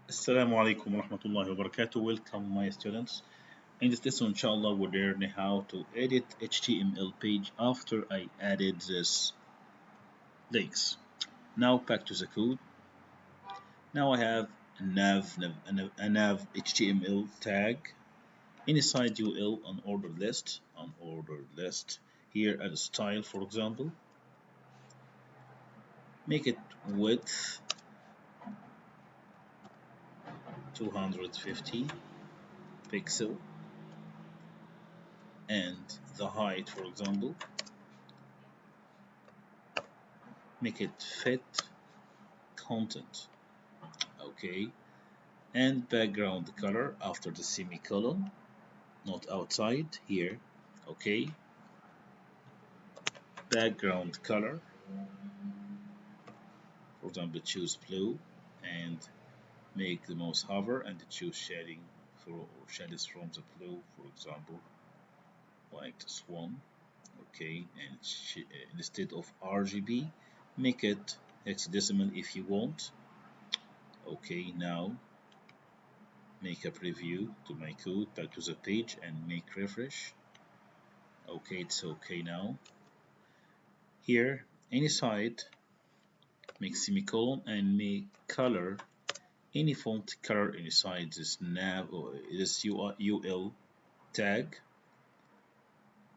Assalamu alaikum wa rahmatullahi wa barakatuh. Welcome, my students. In this lesson, inshallah, we'll learn how to edit HTML page after I added this links. Now back to the code. Now I have a nav HTML tag inside UL on order list. Here at a style, for example. Make it width 250 pixel and the height, for example, make it fit content. Okay, and background color after the semicolon, not outside here. Okay, background color, for example, choose blue and make the mouse hover and choose shading for shades from the blue, for example, like this one. Okay, and instead of RGB, make it hexadecimal if you want. Okay, now make a preview to my code, back to the page and make refresh. Okay, it's okay now. Here, any side, make semicolon and make color any font color inside this nav or this UL tag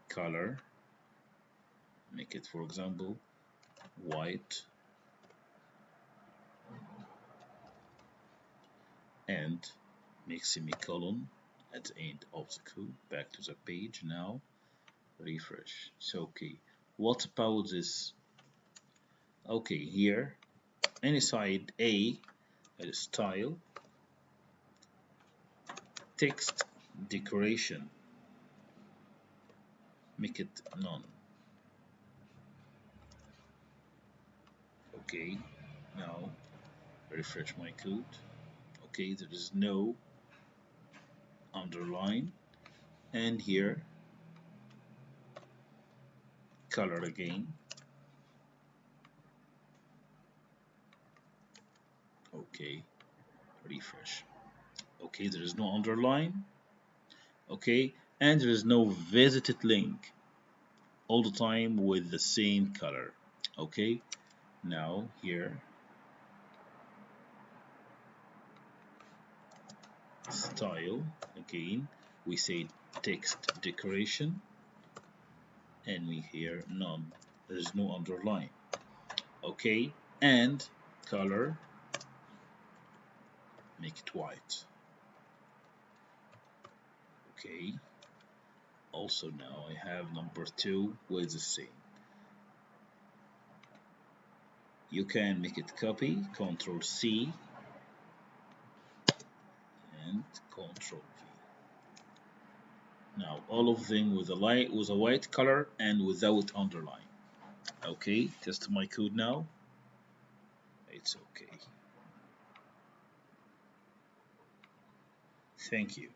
color. Make it, for example, white and make semicolon at the end of the code. Back to the page now. Refresh. So okay. What about this? Okay, here inside A style text decoration, make it none. Okay, now refresh my code. Okay, there is no underline, and here color again. Okay, refresh. Okay, there is no underline. Okay, and there is no visited link all the time with the same color. Okay, now here style again, we say text decoration and we hear none, there's no underline. Okay, and color, make it white. Okay, also now I have number 2 with the same. You can make it copy, Ctrl C and Ctrl V. Now all of them with a white color and without underline. Okay, test my code now. It's okay. Thank you.